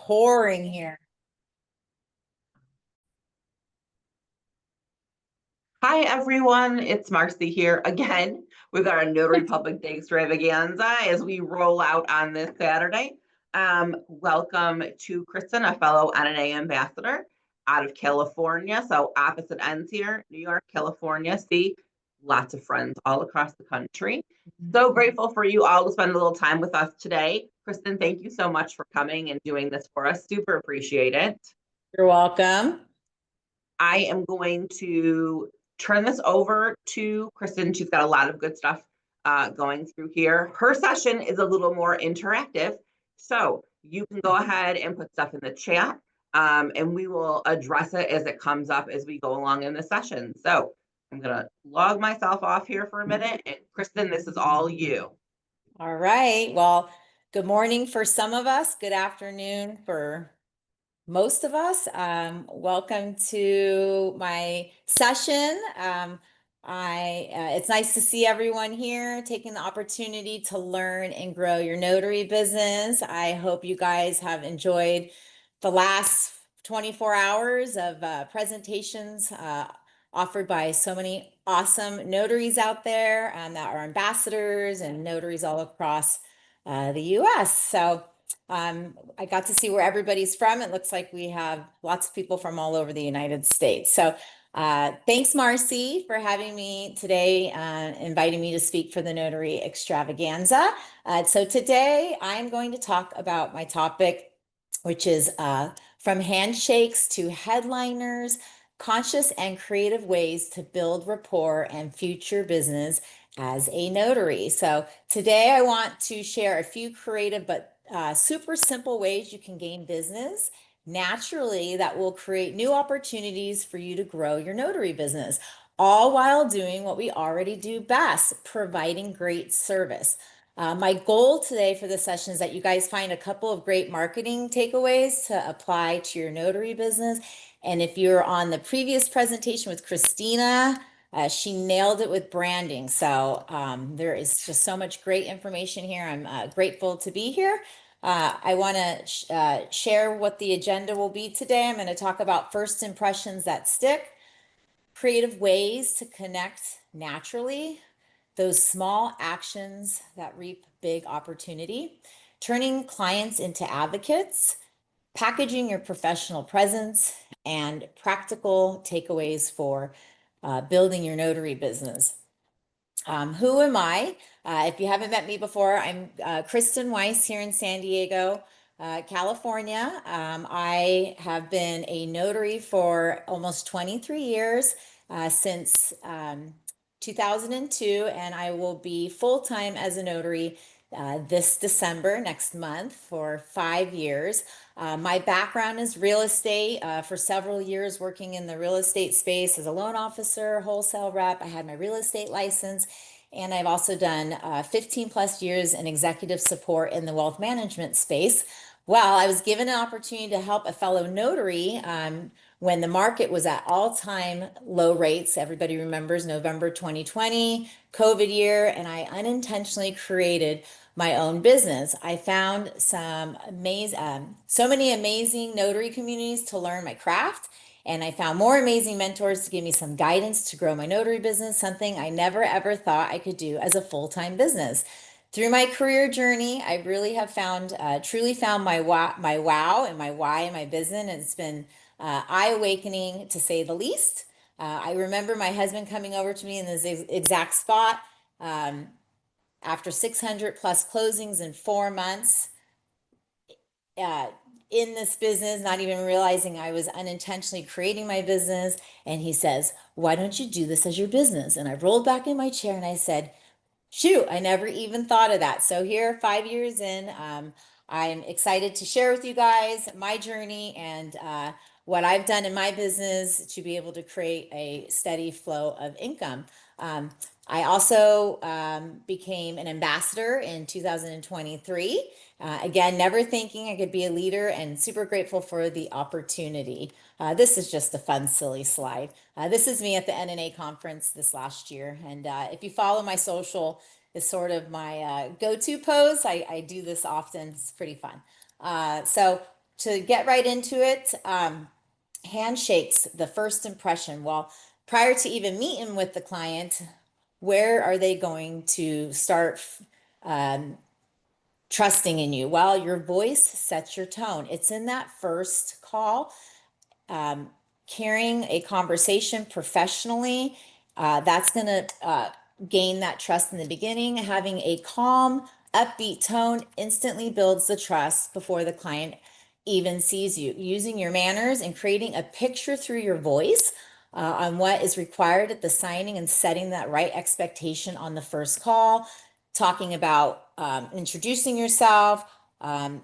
pouring here. Hi, everyone. It's Marcy here again with our Notary Public Day Extravaganza as we roll out on this Saturday. Welcome to Kristen, a fellow NNA ambassador out of California. So opposite ends here, New York, California. See, lots of friends all across the country. So grateful for you all to spend a little time with us today. Kristen, thank you so much for coming and doing this for us. Super appreciate it. You're welcome. I am going to turn this over to Kristen. She's got a lot of good stuff going through here. Her session is a little more interactive, so you can go ahead and put stuff in the chat, and we will address it as it comes up as we go along in the session. So I'm going to log myself off here for a minute, and Kristen, this is all you. All right. Well, good morning for some of us. Good afternoon for most of us. Welcome to my session. It's nice to see everyone here taking the opportunity to learn and grow your notary business. I hope you guys have enjoyed the last 24 hours of presentations offered by so many awesome notaries out there that are ambassadors and notaries all across the US. So I got to see where everybody's from. It looks like we have lots of people from all over the United States. So thanks, Marcy, for having me today, inviting me to speak for the Notary Extravaganza. So today I'm going to talk about my topic, which is from handshakes to headliners, conscious and creative ways to build rapport and future business as a notary. So today I want to share a few creative but super simple ways you can gain business naturally that will create new opportunities for you to grow your notary business, all while doing what we already do best, providing great service. My goal today for this session is that you guys find a couple of great marketing takeaways to apply to your notary business. And if you're on the previous presentation with Christina, she nailed it with branding. So there is just so much great information here. I'm grateful to be here. I want to share what the agenda will be today. I'm going to talk about first impressions that stick, creative ways to connect naturally, those small actions that reap big opportunity, turning clients into advocates, packaging your professional presence, and practical takeaways for building your notary business. Who am I? If you haven't met me before, I'm Kristen Weiss here in San Diego, California. I have been a notary for almost 23 years, since 2002, and I will be full-time as a notary this December, next month, for 5 years. My background is real estate, for several years working in the real estate space as a loan officer, wholesale rep. I had my real estate license, and I've also done 15 plus years in executive support in the wealth management space. Well, I was given an opportunity to help a fellow notary when the market was at all-time low rates. Everybody remembers November 2020, COVID year, and I unintentionally created my own business. I found so many amazing notary communities to learn my craft, and I found more amazing mentors to give me some guidance to grow my notary business, something I never ever thought I could do as a full-time business. Through my career journey, I really have truly found my wow and my why in my business. And it's been eye-awakening to say the least. I remember my husband coming over to me in this exact spot after 600 plus closings in 4 months in this business, not even realizing I was unintentionally creating my business. And he says, "Why don't you do this as your business?" And I rolled back in my chair and I said, shoot, I never even thought of that. So here, 5 years in, I'm excited to share with you guys my journey and what I've done in my business to be able to create a steady flow of income. I also became an ambassador in 2023. Again, never thinking I could be a leader, and super grateful for the opportunity. This is just a fun, silly slide. This is me at the NNA conference this last year. And if you follow my social, it's sort of my go-to pose. I do this often. It's pretty fun. So to get right into it, handshakes, the first impression. Well, prior to even meeting with the client, where are they going to start trusting in you? Well, your voice sets your tone. It's in that first call. Carrying a conversation professionally, that's going to gain that trust in the beginning. Having a calm, upbeat tone instantly builds the trust before the client even sees you. Using your manners and creating a picture through your voice on what is required at the signing and setting that right expectation on the first call, talking about introducing yourself,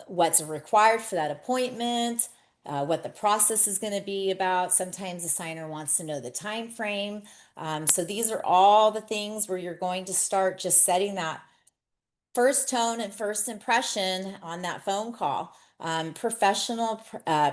what's required for that appointment, what the process is going to be about. Sometimes the signer wants to know the time frame. So these are all the things where you're going to start just setting that first tone and first impression on that phone call. Professional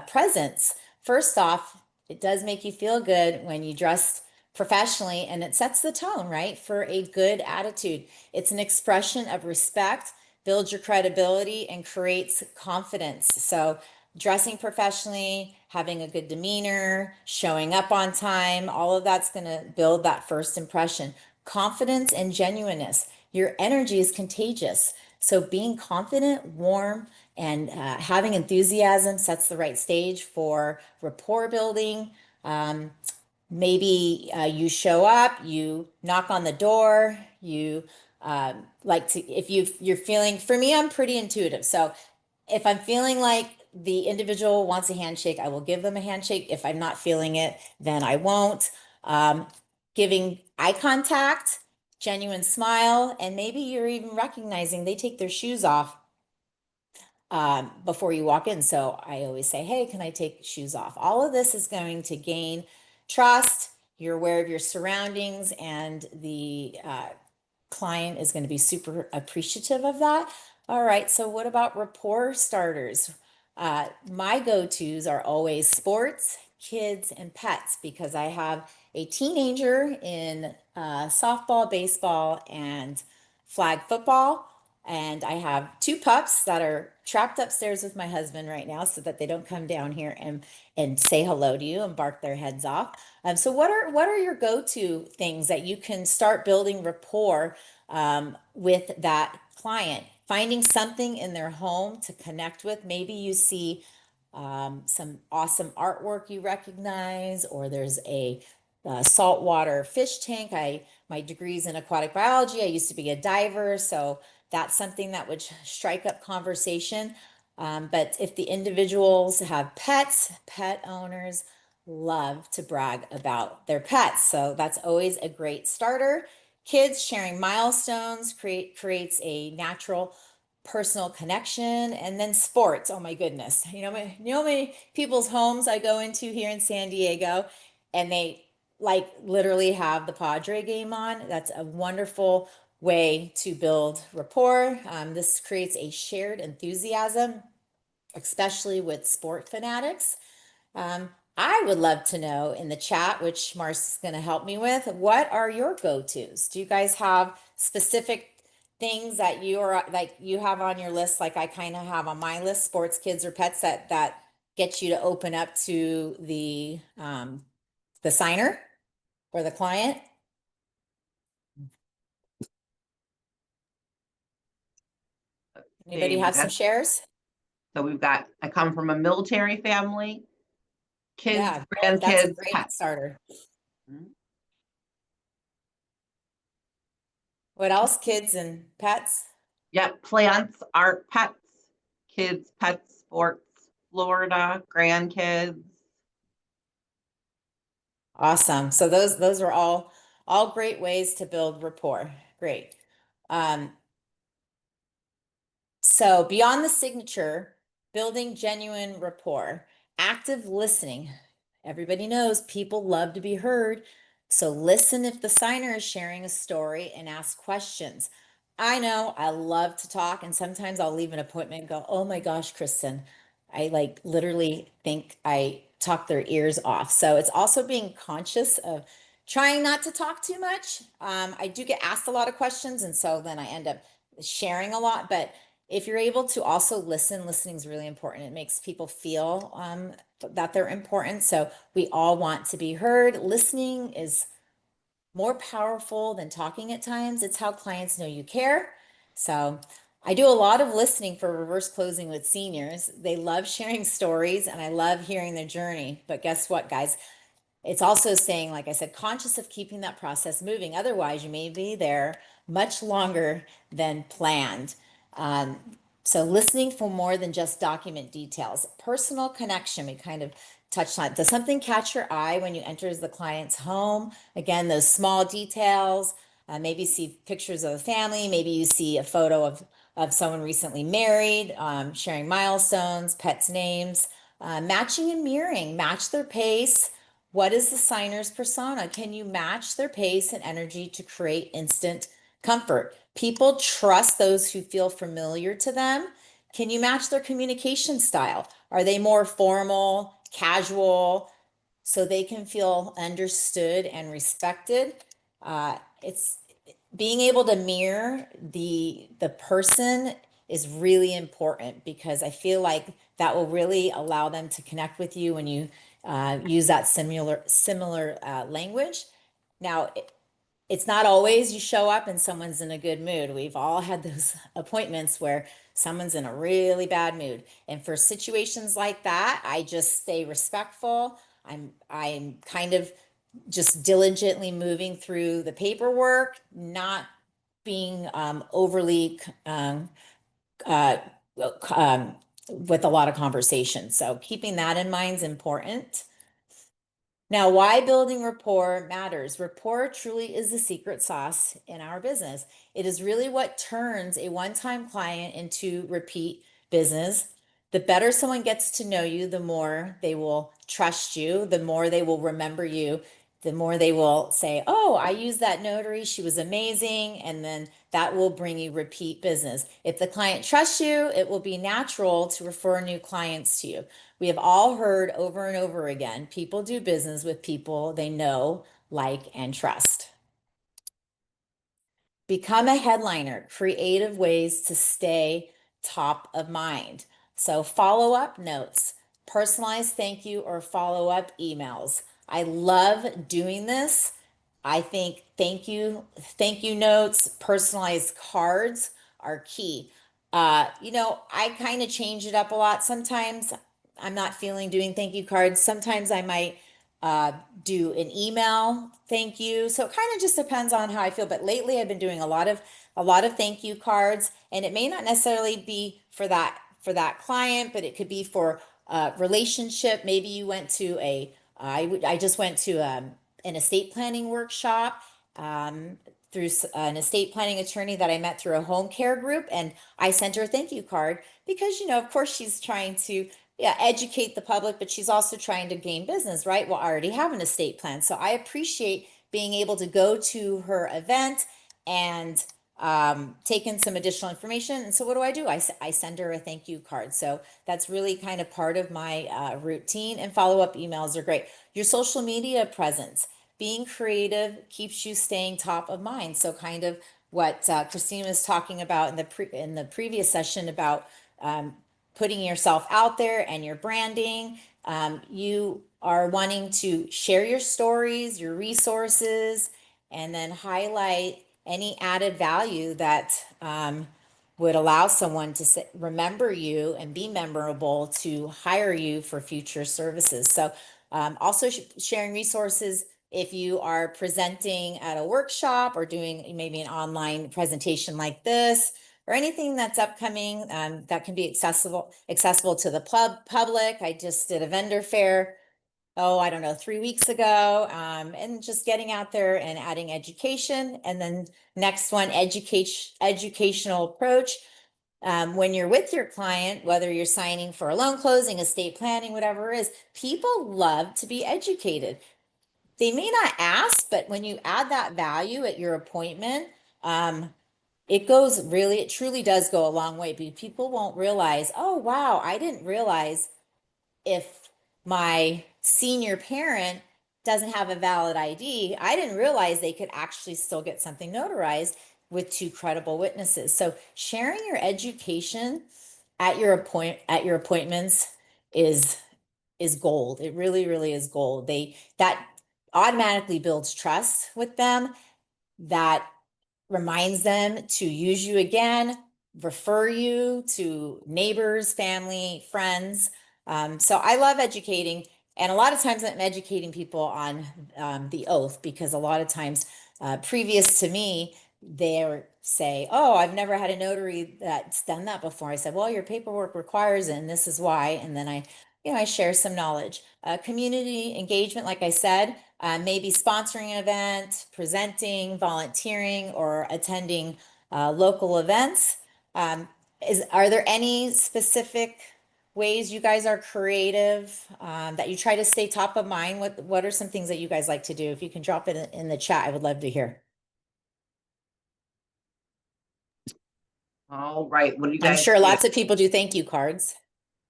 presence. First off, it does make you feel good when you dress professionally, and it sets the tone, right, for a good attitude. It's an expression of respect, builds your credibility, and creates confidence. So dressing professionally, having a good demeanor, showing up on time, all of that's going to build that first impression. Confidence and genuineness. Your energy is contagious. So being confident, warm, and having enthusiasm sets the right stage for rapport building. Maybe you show up, you knock on the door, you like to, if you're feeling, for me, I'm pretty intuitive. So if I'm feeling like the individual wants a handshake, I will give them a handshake. If I'm not feeling it, then I won't. Giving eye contact, genuine smile, and maybe you're even recognizing they take their shoes off before you walk in. So I always say, hey, can I take shoes off? All of this is going to gain trust. You're aware of your surroundings, and the client is going to be super appreciative of that. All right, so what about rapport starters? My go-tos are always sports, kids, and pets, because I have a teenager in softball, baseball, and flag football. And I have two pups that are trapped upstairs with my husband right now so that they don't come down here and say hello to you and bark their heads off. So what are your go-to things that you can start building rapport with that client? Finding something in their home to connect with. Maybe you see some awesome artwork you recognize, or there's a saltwater fish tank. My degree's in aquatic biology. I used to be a diver, so that's something that would strike up conversation. But if the individuals have pets, pet owners love to brag about their pets. So that's always a great starter. Kids sharing milestones creates a natural personal connection. And then sports, oh my goodness. How many people's homes I go into here in San Diego, and they like literally have the Padre game on. That's a wonderful way to build rapport. This creates a shared enthusiasm, especially with sport fanatics. I would love to know in the chat, which Marcy's going to help me with, what are your go-tos? Do you guys have specific things that you have on your list, like I kind of have on my list, sports, kids, or pets, that gets you to open up to the signer or the client? Anybody have some shares? So we've got, I come from a military family, kids, Yeah, that's a grandkids, great pets. starter. What else? Kids and pets? Yep, plants, art, pets, kids, pets, sports, Florida, grandkids. Awesome. So those are all great ways to build rapport. Great. So beyond the signature, building genuine rapport, active listening. Everybody knows people love to be heard. So listen if the signer is sharing a story and ask questions. I know I love to talk, and sometimes I'll leave an appointment and go, oh my gosh, Kristen, I like literally think I talk their ears off. So it's also being conscious of trying not to talk too much. I do get asked a lot of questions, and so then I end up sharing a lot, but if you're able to also listen, listening is really important. It makes people feel that they're important. So we all want to be heard. Listening is more powerful than talking at times. It's how clients know you care. So I do a lot of listening for reverse closing with seniors. They love sharing stories and I love hearing their journey. But guess what, guys? It's also saying, like I said, conscious of keeping that process moving. Otherwise, you may be there much longer than planned. Um, so listening for more than just document details. Personal connection, we kind of touched on. Does something catch your eye when you enter the client's home? Again, those small details. Maybe see pictures of a family. Maybe you see a photo of someone recently married, sharing milestones, pets' names, matching and mirroring. Match their pace. What is the signer's persona? Can you match their pace and energy to create instant comfort? People trust those who feel familiar to them. Can you match their communication style? Are they more formal, casual, so they can feel understood and respected? It's being able to mirror the person is really important because I feel like that will really allow them to connect with you when you use that similar language. Now, it's not always you show up and someone's in a good mood. We've all had those appointments where someone's in a really bad mood. And for situations like that, I just stay respectful. I'm kind of just diligently moving through the paperwork, not being overly uh, with a lot of conversation. So keeping that in mind is important. Now, why building rapport matters. Rapport truly is the secret sauce in our business. It is really what turns a one-time client into repeat business. The better someone gets to know you, the more they will trust you, the more they will remember you, the more they will say, oh, I used that notary, she was amazing. And then that will bring you repeat business. If the client trusts you, it will be natural to refer new clients to you. We have all heard over and over again, people do business with people they know, like, and trust. Become a headliner, creative ways to stay top of mind. So follow-up notes, personalized thank you or follow-up emails. I love doing this. I think thank you notes, personalized cards are key. I kind of change it up a lot. Sometimes I'm not feeling doing thank you cards. Sometimes I might uh, do an email thank you. So it kind of just depends on how I feel. But lately, I've been doing a lot of thank you cards, and it may not necessarily be for that client, but it could be for a relationship. Maybe you went to I just went to an estate planning workshop. Through an estate planning attorney that I met through a home care group, and I sent her a thank you card because, of course, she's trying to, yeah, educate the public, but she's also trying to gain business, right? Well, I already have an estate plan. So I appreciate being able to go to her event and take in some additional information. And so what do? I send her a thank you card. So that's really kind of part of my routine, and follow-up emails are great. Your social media presence, being creative keeps you staying top of mind. So kind of what Christine was talking about in the previous session about putting yourself out there and your branding. You are wanting to share your stories, your resources, and then highlight any added value that would allow someone to remember you and be memorable to hire you for future services. So also sharing resources if you are presenting at a workshop or doing maybe an online presentation like this, or anything that's upcoming that can be accessible to the public. I just did a vendor fair, I don't know, 3 weeks ago, and just getting out there and adding education. And then next one, educational approach. When you're with your client, whether you're signing for a loan closing, estate planning, whatever it is, people love to be educated. They may not ask, but when you add that value at your appointment, it truly does go a long way. Because people won't realize, oh, wow, I didn't realize if my senior parent doesn't have a valid ID, I didn't realize they could actually still get something notarized. with two credible witnesses. So sharing your education at your appointments is gold. It really, really is gold. That automatically builds trust with them. That reminds them to use you again, refer you to neighbors, family, friends. So I love educating. And a lot of times I'm educating people on the oath, because a lot of times previous to me, they say, oh, I've never had a notary that's done that before. I said, well, your paperwork requires it, and this is why. And then I share some knowledge. Community engagement, like I said, maybe sponsoring an event, presenting, volunteering, or attending local events. Are there any specific ways you guys are creative, that you try to stay top of mind? What are some things that you guys like to do? If you can drop it in the chat, I would love to hear. All right, what do you I'm guys sure do? lots of people do thank you cards.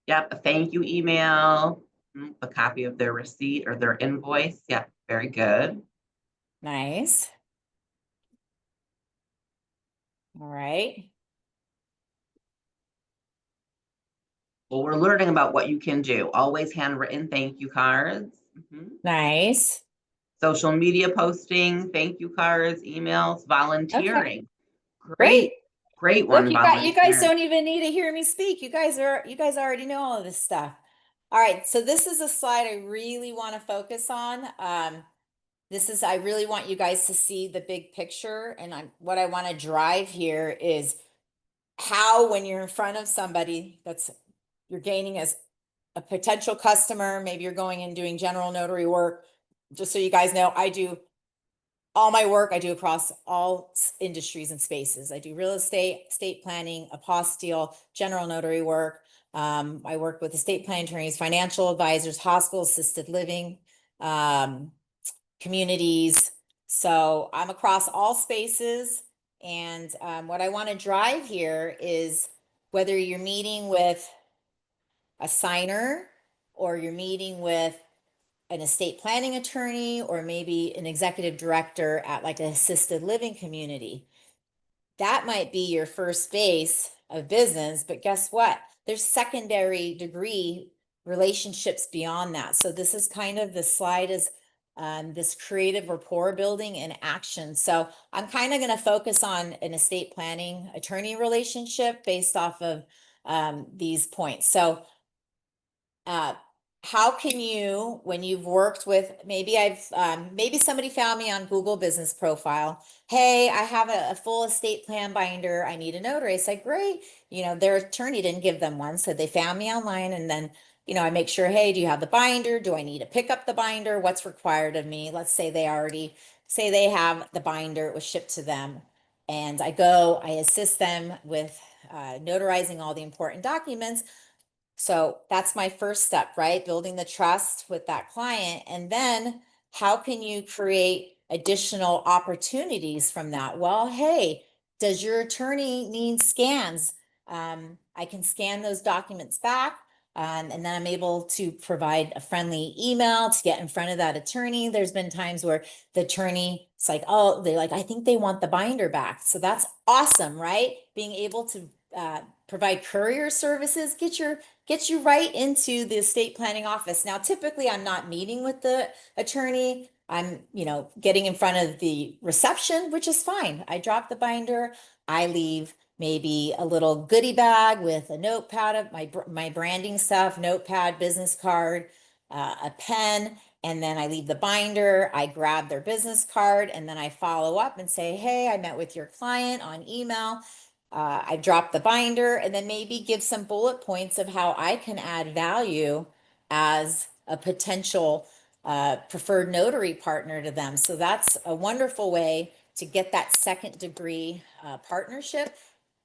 Yep, a thank you email, a copy of their receipt or their invoice. Yep, very good. Nice. All right. Well, we're learning about what you can do. Always handwritten thank you cards. Nice. Social media posting, thank you cards, emails, Okay. volunteering. Great. Great Look, one, you guys volunteering. don't even need to hear me speak. You guys already know all of this stuff. All right, so this is a slide I really want to focus on. I really want you guys to see the big picture, and what I want to drive here is how, when you're in front of somebody you're gaining as a potential customer, maybe you're going and doing general notary work. Just so you guys know, I do all my work I do across all industries and spaces. I do real estate, estate planning, apostille, general notary work. I work with estate planning attorneys, financial advisors, hospital, assisted living, communities. So I'm across all spaces. And what I want to drive here is whether you're meeting with a signer, or you're meeting with an estate planning attorney, or maybe an executive director at like an assisted living community. That might be your first base of business, but guess what? There's secondary degree relationships beyond that. So this is kind of, the slide is this creative rapport building in action. So I'm kind of going to focus on an estate planning attorney relationship based off of these points. So how can you, when you've worked with, maybe somebody found me on Google Business Profile. Hey, I have a full estate plan binder. I need a notary. I said, great. Their attorney didn't give them one. So they found me online, and then, I make sure, hey, do you have the binder? Do I need to pick up the binder? What's required of me? Let's say they have the binder, it was shipped to them. And I assist them with notarizing all the important documents. So that's my first step, right? Building the trust with that client. And then how can you create additional opportunities from that? Well, hey, does your attorney need scans? I can scan those documents back. And then I'm able to provide a friendly email to get in front of that attorney. There's been times where the attorney, it's like, oh, I think they want the binder back. So that's awesome, right? Being able to provide courier services, gets you right into the estate planning office. Now, typically I'm not meeting with the attorney. I'm, getting in front of the reception, which is fine. I drop the binder. I leave maybe a little goodie bag with a notepad of my branding stuff, notepad, business card, a pen, and then I leave the binder. I grab their business card, and then I follow up and say, hey, I met with your client on email. I drop the binder, and then maybe give some bullet points of how I can add value as a potential preferred notary partner to them. So that's a wonderful way to get that second degree partnership.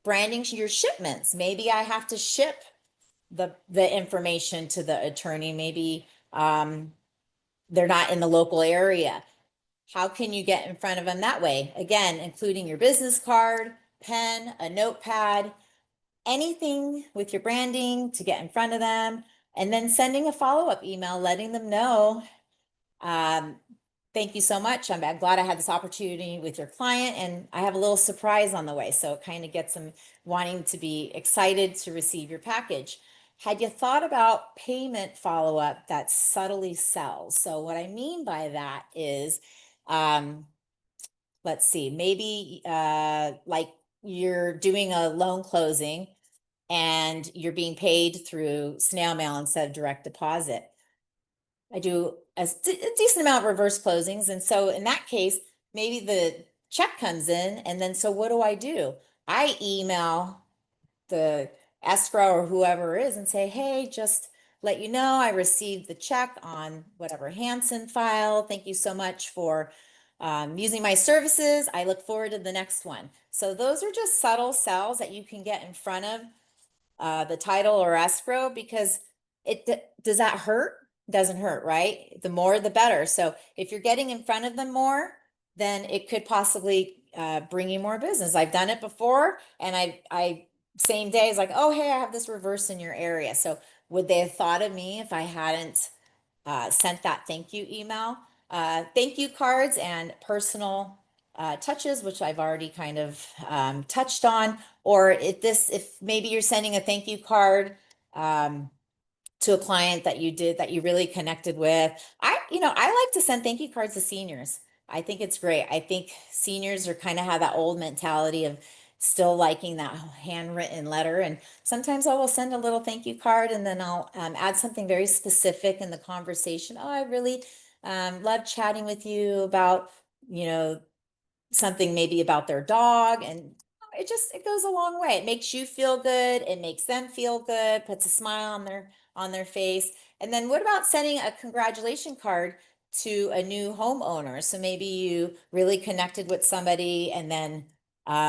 Branding your shipments. Maybe I have to ship the information to the attorney. Maybe they're not in the local area. How can you get in front of them that way? Again, including your business card, pen, a notepad, anything with your branding to get in front of them, and then sending a follow-up email letting them know Thank you so much. I'm glad I had this opportunity with your client, and I have a little surprise on the way. So it kind of gets them wanting to be excited to receive your package. Had you thought about payment follow-up that subtly sells? So what I mean by that is, let's see, maybe like you're doing a loan closing and you're being paid through snail mail instead of direct deposit. I do a decent amount of reverse closings. And so in that case, maybe the check comes in. And then so what do? I email the escrow or whoever it is and say, hey, just let you know I received the check on whatever Hansen file. Thank you so much for using my services. I look forward to the next one. So those are just subtle sells that you can get in front of the title or escrow, because does that hurt? Doesn't hurt, right? The more, the better. So if you're getting in front of them more, then it could possibly bring you more business. I've done it before, and I same day is like, oh, hey, I have this reverse in your area. So would they have thought of me if I hadn't sent that thank you email? Thank you cards and personal touches, which I've already kind of touched on. Or if maybe you're sending a thank you card to a client that you really connected with. I like to send thank you cards to seniors. I think it's great. I think seniors are kind of have that old mentality of still liking that handwritten letter. And sometimes I will send a little thank you card, and then I'll add something very specific in the conversation. Oh, I really love chatting with you about, something maybe about their dog. And it goes a long way. It makes you feel good. It makes them feel good, puts a smile on their face. And then what about sending a congratulation card to a new homeowner? So maybe you really connected with somebody, and then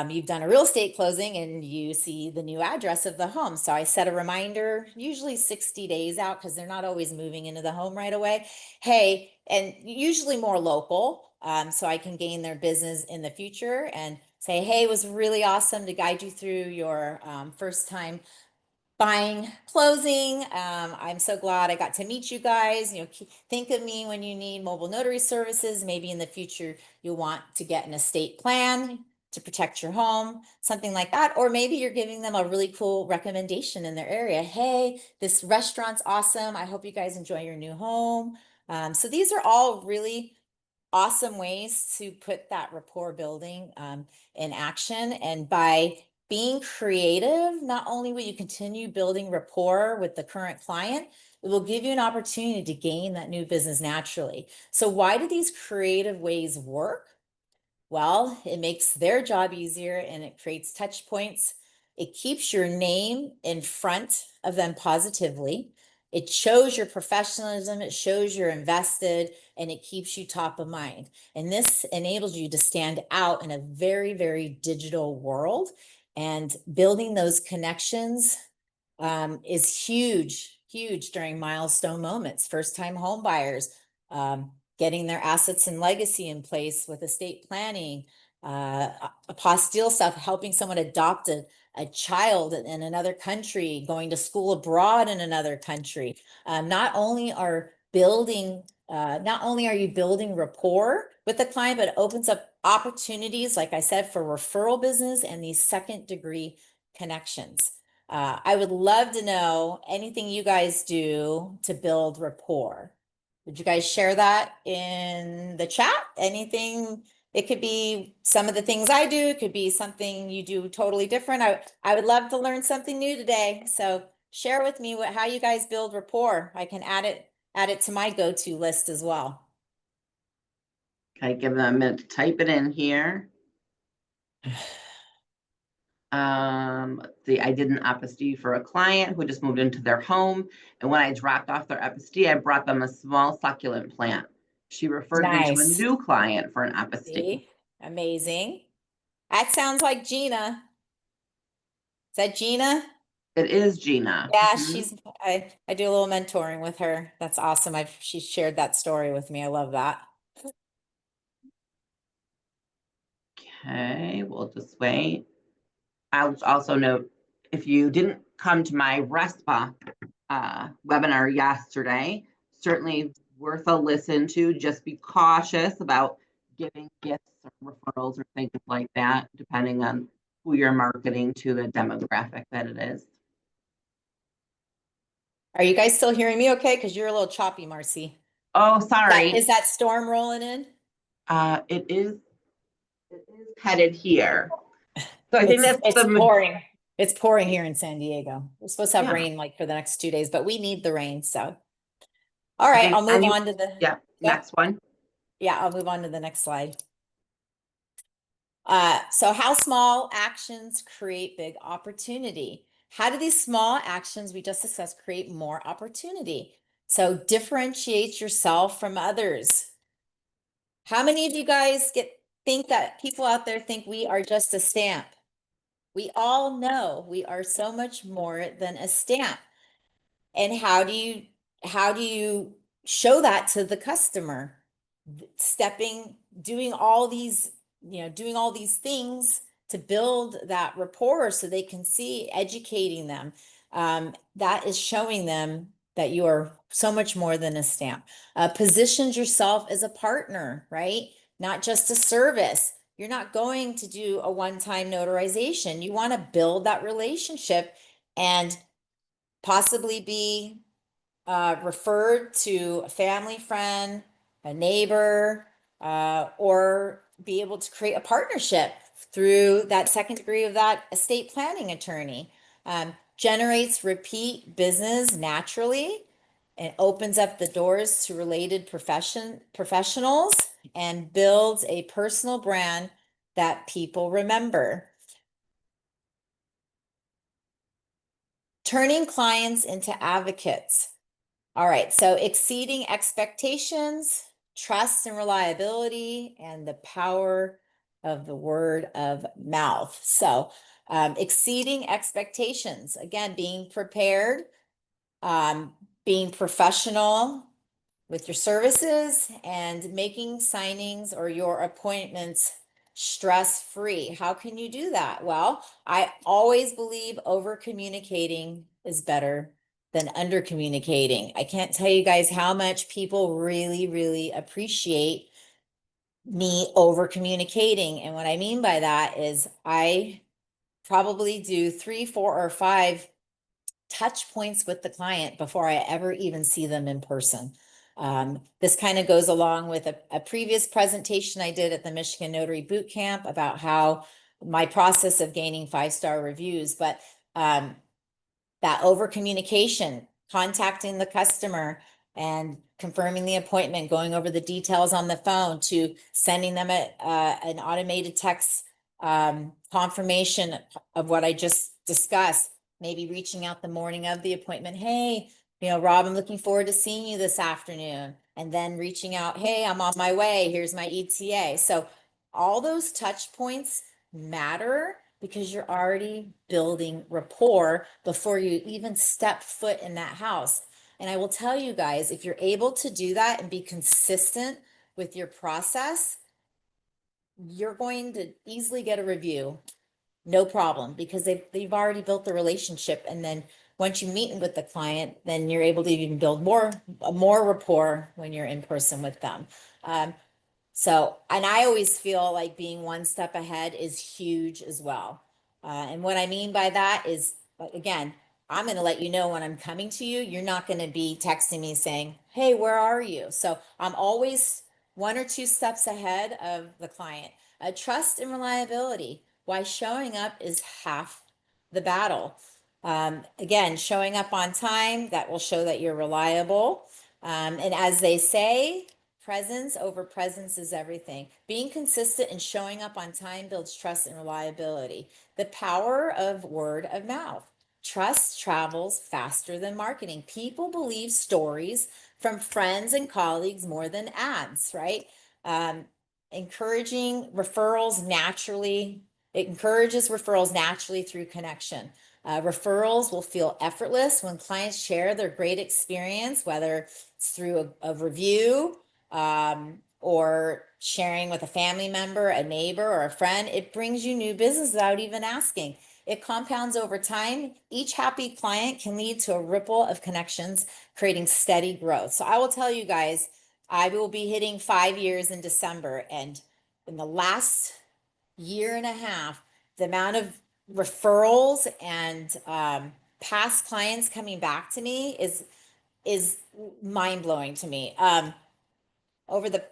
you've done a real estate closing and you see the new address of the home. So I set a reminder, usually 60 days out, because they're not always moving into the home right away. Hey, and usually more local, so I can gain their business in the future and say, hey, it was really awesome to guide you through your first time buying closing. I'm so glad I got to meet you guys. Think of me when you need mobile notary services. Maybe in the future you'll want to get an estate plan to protect your home, something like that. Or maybe you're giving them a really cool recommendation in their area. Hey, this restaurant's awesome. I hope you guys enjoy your new home. So these are all really awesome ways to put that rapport building in action. And by being creative, not only will you continue building rapport with the current client, it will give you an opportunity to gain that new business naturally. So why do these creative ways work? Well, it makes their job easier, and it creates touch points. It keeps your name in front of them positively. It shows your professionalism, it shows you're invested, and it keeps you top of mind. And this enables you to stand out in a very, very digital world. And building those connections is huge, huge during milestone moments. First time home buyers, getting their assets and legacy in place with estate planning, apostille stuff, helping someone adopt a child in another country, going to school abroad in another country. Not only are you building rapport with the client, but it opens up opportunities, like I said, for referral business and these second degree connections. I would love to know anything you guys do to build rapport. Would you guys share that in the chat? Anything? It could be some of the things I do. It could be something you do totally different. I would love to learn something new today. So share with me how you guys build rapport. I can add it to my go-to list as well. Okay, give them a minute to type it in here. Let's see, I did an apostille for a client who just moved into their home. And when I dropped off their apostille, I brought them a small succulent plant. She referred me to a Nice. new client for an apostille. See? Amazing. That sounds like Gina. Is that Gina? It is Gina. Yeah, Mhm. I do a little mentoring with her. That's awesome. She shared that story with me. I love that. Okay, we'll just wait. I'll also note, if you didn't come to my RESPA webinar yesterday, certainly worth a listen to. Just be cautious about giving gifts or referrals or things like that, depending on who you're marketing to, the demographic that it is. Are you guys still hearing me okay? Because you're a little choppy, Marcy. Oh, That sorry. is that storm rolling in? It is headed here. So I think It's that's it's the, pouring. It's pouring here in San Diego. We're supposed to have yeah, rain like for the next 2 days, but we need the rain. So, all I right, think, I'll move on to the, yeah, yep. next one. Yeah, I'll move on to the next slide. So how small actions create big opportunity? How do these small actions we just discussed create more opportunity? So differentiate yourself from others. How many of you guys think that people out there think we are just a stamp? We all know we are so much more than a stamp. And how do you show that to the customer? Doing all these, doing all these things to build that rapport so they can see, educating them. That is showing them that you are so much more than a stamp. Positions yourself as a partner, right? Not just a service. You're not going to do a one-time notarization. You want to build that relationship and possibly be referred to a family friend, a neighbor, or be able to create a partnership through that second degree of that estate planning attorney. Generates repeat business naturally and opens up the doors to related professionals and builds a personal brand that people remember. Turning clients into advocates. All right, so exceeding expectations, trust and reliability, and the power of the word of mouth. So exceeding expectations, again, being prepared, being professional with your services, and making signings or your appointments stress-free. How can you do that? Well, I always believe over communicating is better than under communicating. I can't tell you guys how much people really, really appreciate me over communicating. And what I mean by that is I probably do 3, 4, or 5 touch points with the client before I ever even see them in person. This kind of goes along with a previous presentation I did at the Michigan Notary Boot Camp about how my process of gaining 5-star reviews, but that over communication, contacting the customer and confirming the appointment, going over the details on the phone, to sending them an automated text confirmation of what I just discussed, maybe reaching out the morning of the appointment. Hey, Rob, I'm looking forward to seeing you this afternoon. And then reaching out, hey, I'm on my way. Here's my ETA. So all those touch points matter because you're already building rapport before you even step foot in that house. And I will tell you guys, if you're able to do that and be consistent with your process, you're going to easily get a review. No problem, because they've already built the relationship. And then once you meet with the client, then you're able to even build more rapport when you're in person with them. And I always feel like being one step ahead is huge as well. And what I mean by that is, again, I'm going to let you know when I'm coming to you. You're not going to be texting me saying, hey, where are you? So I'm always 1 or 2 steps ahead of the client. Trust and reliability. Why showing up is half the battle. Again, showing up on time, that will show that you're reliable. And as they say, presence over presence is everything. Being consistent and showing up on time builds trust and reliability. The power of word of mouth. Trust travels faster than marketing. People believe stories from friends and colleagues more than ads, right? Encouraging referrals naturally. It encourages referrals naturally through connection. Referrals will feel effortless when clients share their great experience, whether it's through a review, or sharing with a family member, a neighbor, or a friend. It brings you new business without even asking. it compounds over time. Each happy client can lead to a ripple of connections, creating steady growth. So I will tell you guys, I will be hitting 5 years in December. And in the last year and a half, the amount of referrals and past clients coming back to me is mind blowing to me. Over the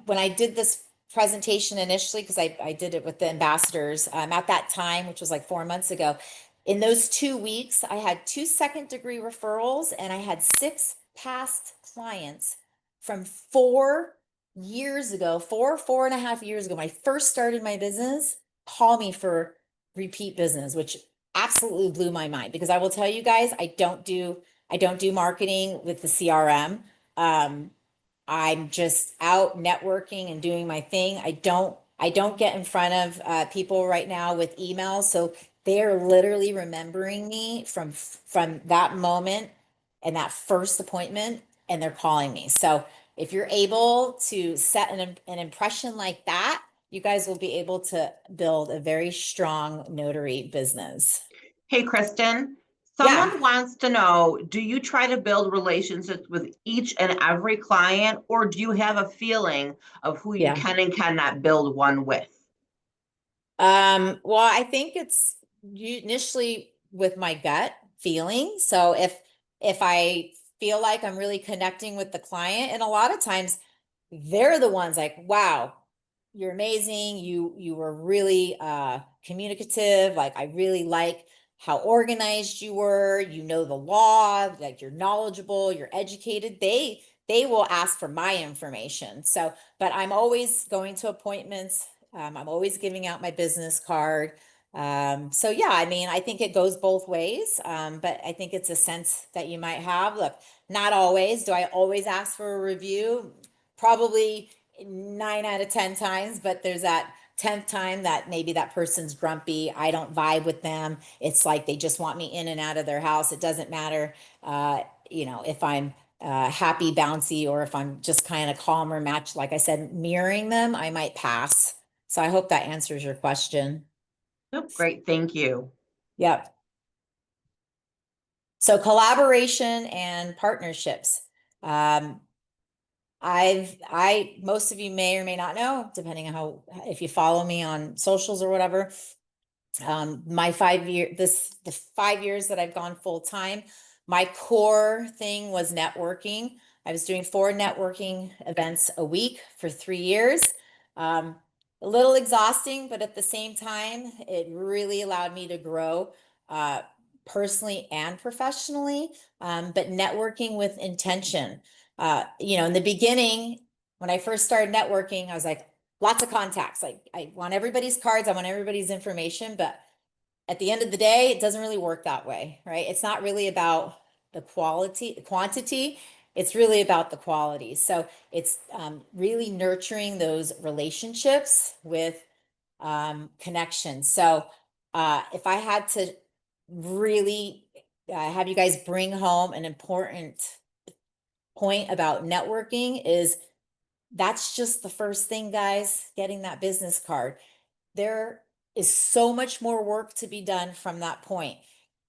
when I did this presentation initially, because I did it with the ambassadors at that time, which was like 4 months ago. In those 2 weeks, I had 2 second-degree referrals and I had 6 past clients from 4 years ago, 4.5 years ago, when I first started my business, call me for repeat business, which absolutely blew my mind. Because I will tell you guys, I don't do marketing with the CRM. I'm just out networking and doing my thing. I don't get in front of people right now with emails. So they're literally remembering me from that moment and that first appointment, and they're calling me. So if you're able to set an impression like that, you guys will be able to build a very strong notary business. Hey, Kristen, Yeah, someone wants to know, do you try to build relationships with each and every client, or do you have a feeling of who you yeah. can and cannot build one with? Well, I think it's initially with my gut feeling. So if I feel like I'm really connecting with the client, and a lot of times they're the ones like, wow, you're amazing. You were really communicative. Like I really like how organized you were. You know the law, like you're knowledgeable, you're educated. They will ask for my information. So, but I'm always going to appointments. I'm always giving out my business card. So yeah, I mean, I think it goes both ways. But I think it's a sense that you might have. Look, not always. Do I always ask for a review? Probably 9 out of 10 times, but there's that 10th time that maybe that person's grumpy. I don't vibe with them. It's like they just want me in and out of their house. It doesn't matter, if I'm happy, bouncy, or if I'm just kind of calm or match, like I said, mirroring them, I might pass. So I hope that answers your question. Oh, great, thank you. Yep. So collaboration and partnerships. Um, most of you may or may not know, depending on if you follow me on socials or whatever. My 5 year, the 5 years that I've gone full time, my core thing was networking. I was doing 4 networking events a week for 3 years. Um, a little exhausting, but at the same time, it really allowed me to grow uh, personally and professionally. But networking with intention. In the beginning, when I first started networking, I was like, lots of contacts. Like I want everybody's cards, I want everybody's information, but at the end of the day, it doesn't really work that way, right? It's not really about the quantity. It's really about the quality. So it's really nurturing those relationships with connections. So if I had to really have you guys bring home an important point about networking, is that's just the first thing, guys, getting that business card. There is so much more work to be done from that point.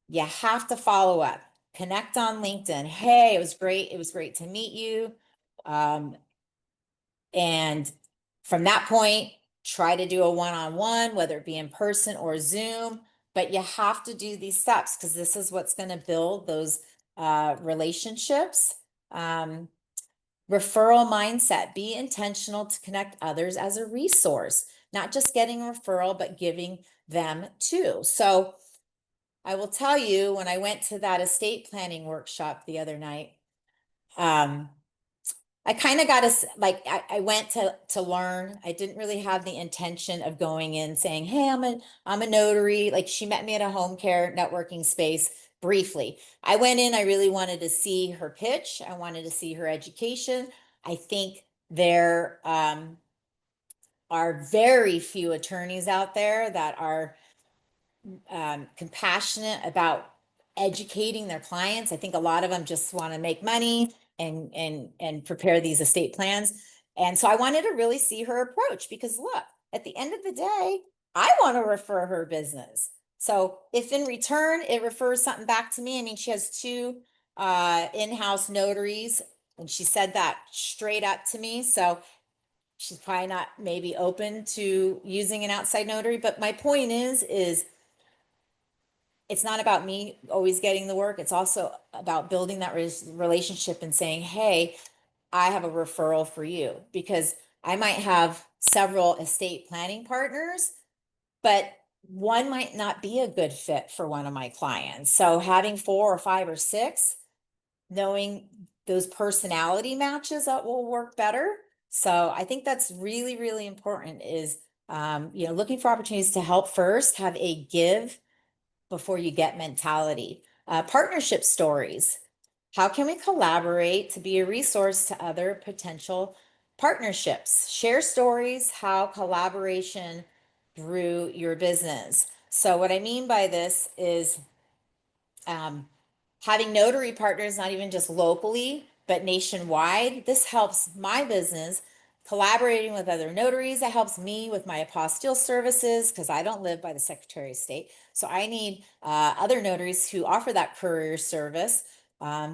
You have to follow up, connect on LinkedIn. Hey, it was great. It was great to meet you. And from that point, try to do a one-on-one, whether it be in person or Zoom. But you have to do these steps because this is what's going to build those relationships. Referral mindset, be intentional to connect others as a resource, not just getting a referral, but giving them too. So I will tell you, when I went to that estate planning workshop the other night, I kind of got I went to learn. I didn't really have the intention of going in saying, hey, I'm a notary. Like she met me at a home care networking space briefly. I went in, I really wanted to see her pitch. I wanted to see her education. I think there are very few attorneys out there that are compassionate about educating their clients. I think a lot of them just want to make money and prepare these estate plans. And so I wanted to really see her approach, because look, at the end of the day, I want to refer her business. So if in return it refers something back to me, I mean, she has two in-house notaries, and she said that straight up to me. So she's probably not maybe open to using an outside notary. But my point is it's not about me always getting the work. It's also about building that relationship and saying, hey, I have a referral for you, because I might have several estate planning partners, but one might not be a good fit for one of my clients. So having 4 or 5 or 6, knowing those personality matches that will work better. So I think that's really, really important is, looking for opportunities to help first, have a give before you get mentality. Partnership stories. How can we collaborate to be a resource to other potential partnerships? Share stories, how collaboration grew your business. So what I mean by this is um, having notary partners, not even just locally, but nationwide. This helps my business collaborating with other notaries. That helps me with my apostille services because I don't live by the Secretary of State. So I need other notaries who offer that courier service,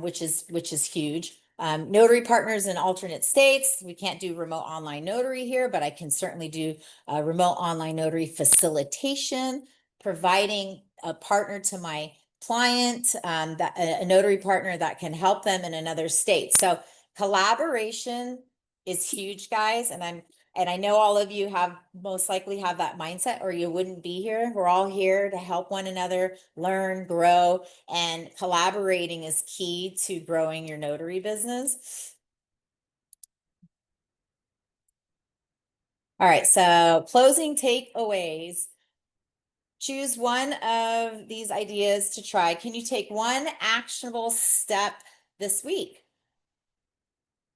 which is huge. Notary partners in alternate states. We can't do remote online notary here, but I can certainly do remote online notary facilitation, providing a partner to my client, that a notary partner that can help them in another state. So collaboration is huge, guys. And I know all of you have most likely have that mindset, or you wouldn't be here. We're all here to help one another learn, grow, and collaborating is key to growing your notary business. All right, so closing takeaways. Choose one of these ideas to try. Can you take one actionable step this week?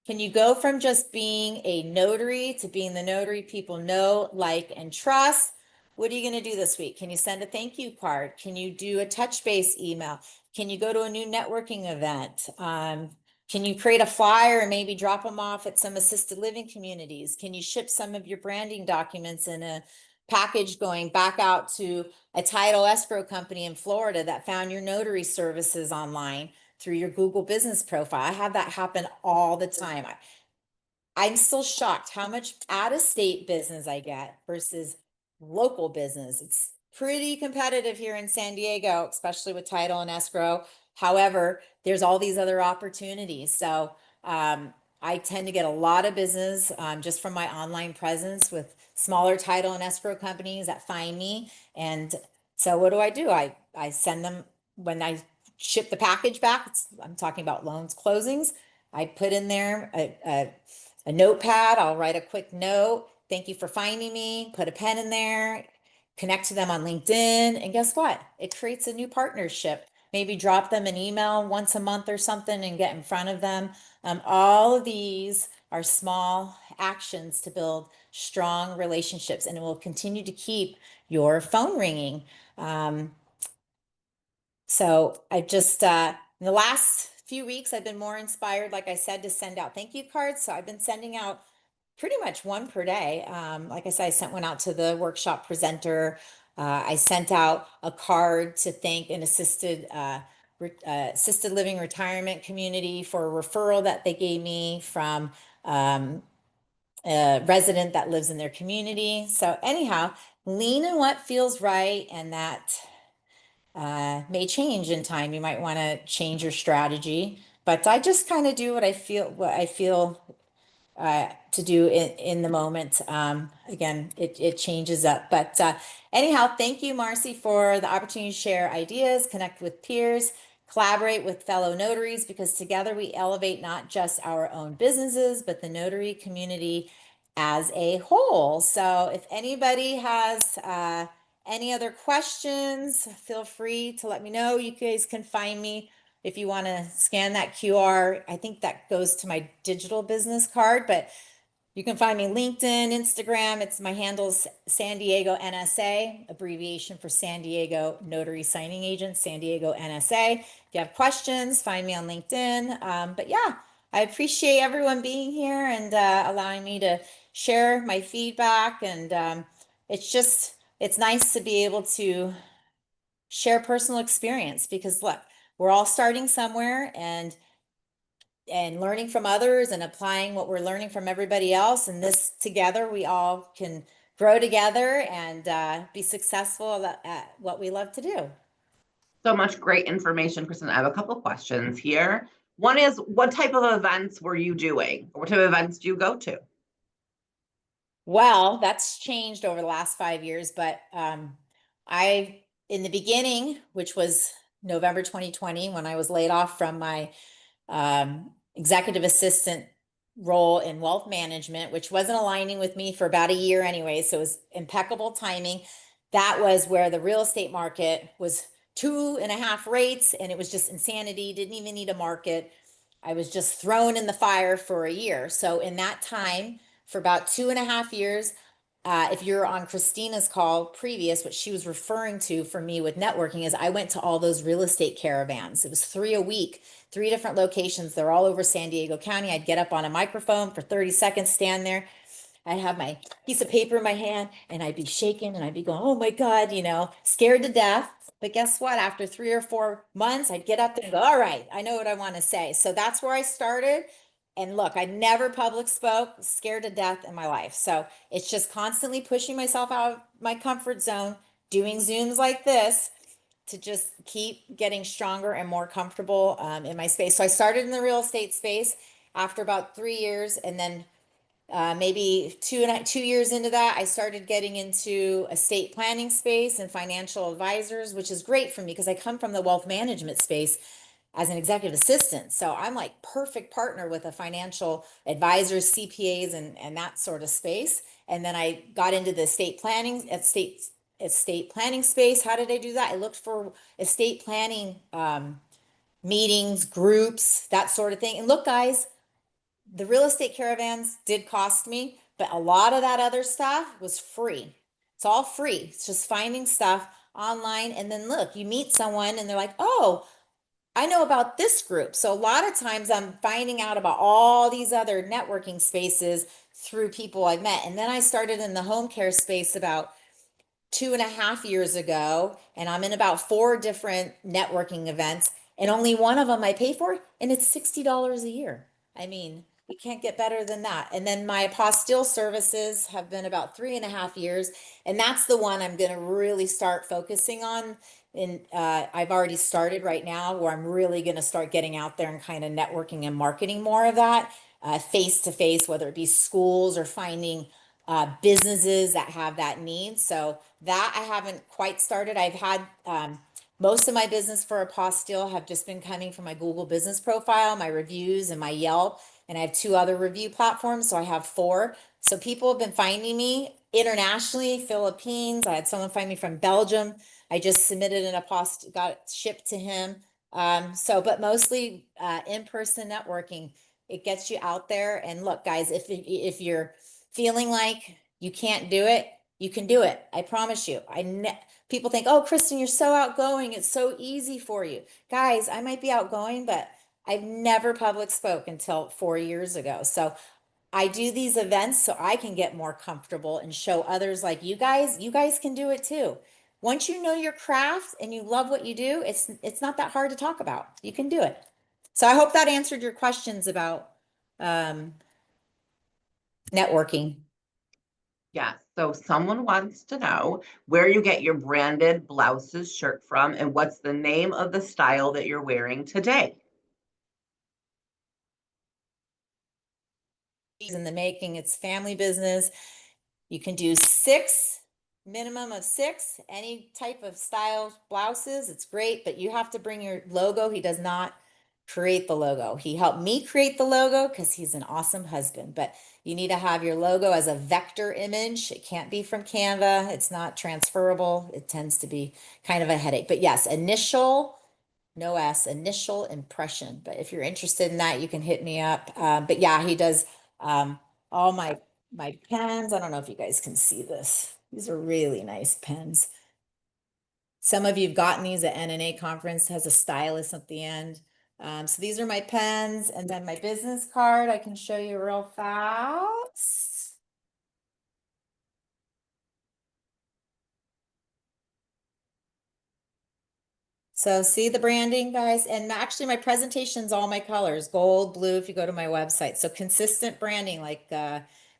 Can you go from just being a notary to being the notary people know, like, and trust? What are you going to do this week? Can you send a thank you card? Can you do a touch base email? Can you go to a new networking event? Can you create a flyer and maybe drop them off at some assisted living communities? Can you ship some of your branding documents in a package going back out to a title escrow company in Florida that found your notary services online through your Google business profile? I have that happen all the time. I'm still shocked how much out-of-state business I get versus local business. It's pretty competitive here in San Diego, especially with title and escrow. However, there's all these other opportunities. So I tend to get a lot of business just from my online presence with smaller title and escrow companies that find me. And so what do? I send them when I ship the package back. I'm talking about loans closings. I put in there a notepad. I'll write a quick note. Thank you for finding me. Put a pen in there, connect to them on LinkedIn. And guess what? It creates a new partnership. Maybe drop them an email once a month or something and get in front of them. All of these are small actions to build strong relationships, and it will continue to keep your phone ringing. So I just, in the last few weeks, I've been more inspired, like I said, to send out thank you cards. So I've been sending out pretty much one per day. Like I said, I sent one out to the workshop presenter. I sent out a card to thank an assisted living retirement community for a referral that they gave me from a resident that lives in their community. So anyhow, lean in what feels right, and that may change in time. You might want to change your strategy, but I just kind of do what I feel to do in the moment. Again, it changes up, but anyhow, thank you, Marcy, for the opportunity to share ideas, connect with peers, collaborate with fellow notaries, because together we elevate not just our own businesses, but the notary community as a whole. So if anybody has any other questions, feel free to let me know. You guys can find me if you want to scan that QR. I think that goes to my digital business card, but you can find me LinkedIn, Instagram. It's my handle's San Diego NSA, abbreviation for San Diego Notary Signing Agent, San Diego NSA. If you have questions, find me on LinkedIn. But yeah, I appreciate everyone being here and allowing me to share my feedback. And it's nice to be able to share personal experience, because look, we're all starting somewhere, and learning from others and applying what we're learning from everybody else. And this together, we all can grow together and be successful at what we love to do. So much great information, Kristen. I have a couple questions here. One is, what type of events were you doing? What type of events do you go to? Well, that's changed over the last 5 years, but in the beginning, which was November 2020, when I was laid off from my executive assistant role in wealth management, which wasn't aligning with me for about a year anyway, so it was impeccable timing. That was where the real estate market was 2.5 rates, and it was just insanity. Didn't even need a market. I was just thrown in the fire for a year. So in that time, for about 2.5 years, if you're on Christina's call previous, what she was referring to for me with networking is I went to all those real estate caravans. It was 3 a week, 3 different locations. They're all over San Diego County. I'd get up on a microphone for 30 seconds, stand there. I'd have my piece of paper in my hand and I'd be shaking and I'd be going, oh my God, scared to death. But guess what? After 3 or 4 months, I'd get up there and go, all right, I know what I want to say. So that's where I started. And look, I never public spoke, scared to death in my life. So it's just constantly pushing myself out of my comfort zone, doing Zooms like this to just keep getting stronger and more comfortable in my space. So I started in the real estate space after about 3 years, and then maybe 2 years into that, I started getting into estate planning space and financial advisors, which is great for me because I come from the wealth management space as an executive assistant. So I'm like perfect partner with a financial advisors, CPAs, and that sort of space. And then I got into the estate planning space. How did I do that? I looked for estate planning meetings, groups, that sort of thing. And look, guys, the real estate caravans did cost me, but a lot of that other stuff was free. It's all free. It's just finding stuff online. And then look, you meet someone and they're like, oh, I know about this group. So a lot of times I'm finding out about all these other networking spaces through people I've met. And then I started in the home care space about 2.5 years ago, and I'm in about 4 different networking events, and only one of them I pay for, and it's $60 a year. I mean, you can't get better than that. And then my apostille services have been about 3.5 years, and that's the one I'm going to really start focusing on. And I've already started right now, where I'm really going to start getting out there and kind of networking and marketing more of that face to face, whether it be schools or finding businesses that have that need. So that I haven't quite started. I've had most of my business for apostille have just been coming from my Google business profile, my reviews, and my Yelp. And I have 2 other review platforms, so I have 4. So people have been finding me internationally, Philippines. I had someone find me from Belgium. I just submitted an apostille, got it shipped to him. But mostly in-person networking. It gets you out there. And look, guys, if you're feeling like you can't do it, you can do it. I promise you. People think, oh, Kristen, you're so outgoing. It's so easy for you. Guys, I might be outgoing, but I've never public spoke until 4 years ago. So I do these events so I can get more comfortable and show others like you guys can do it too. Once you know your craft and you love what you do, it's not that hard to talk about. You can do it. So I hope that answered your questions about um, networking. Yes. So someone wants to know where you get your branded blouses shirt from and what's the name of the style that you're wearing today. In the making, it's family business. You can do 6, minimum of 6, any type of style blouses. It's great, but you have to bring your logo. He does not create the logo. He helped me create the logo because he's an awesome husband, but you need to have your logo as a vector image. It can't be from Canva. It's not transferable. It tends to be kind of a headache. But yes, initial, no S, initial impression. But if you're interested in that, you can hit me up. But yeah, he does all my pens. I don't know if you guys can see this. These are really nice pens. Some of you have gotten these at NNA conference, has a stylus at the end. So these are my pens, and then my business card I can show you real fast. So see the branding, guys, and actually my presentation's all my colors, gold, blue, if you go to my website. So consistent branding, like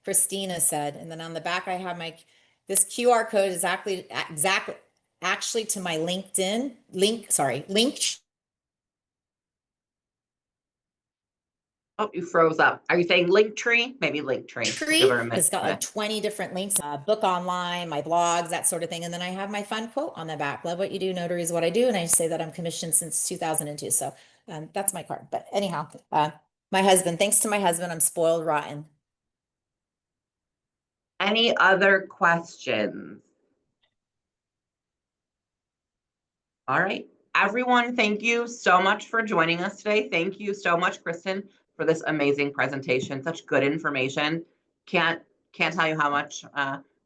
Christina said. And then on the back, I have this QR code is exactly actually to my LinkedIn link Oh, you froze up. Are you saying Linktree? Maybe Linktree. We'll give her a tree. minute. It's got like 20 different links, book online, my blogs, that sort of thing. And then I have my fun quote on the back. Love what you do, notary is what I do. And I say that I'm commissioned since 2002. So that's my card. But anyhow, my husband, thanks to my husband, I'm spoiled rotten. Any other questions? All right, everyone, thank you so much for joining us today. Thank you so much, Kristen, for this amazing presentation. Such good information. Can't tell you how much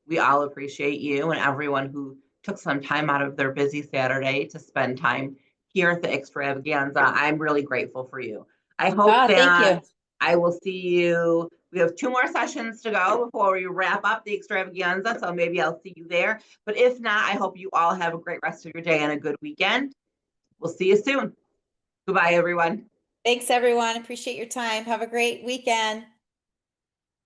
we all appreciate you and everyone who took some time out of their busy Saturday to spend time here at the Extravaganza. I'm really grateful for you. I hope Thank you. that I will see you. We have 2 more sessions to go before we wrap up the Extravaganza, so maybe I'll see you there. But if not, I hope you all have a great rest of your day and a good weekend. We'll see you soon. Goodbye, everyone. Thanks, everyone. Appreciate your time. Have a great weekend.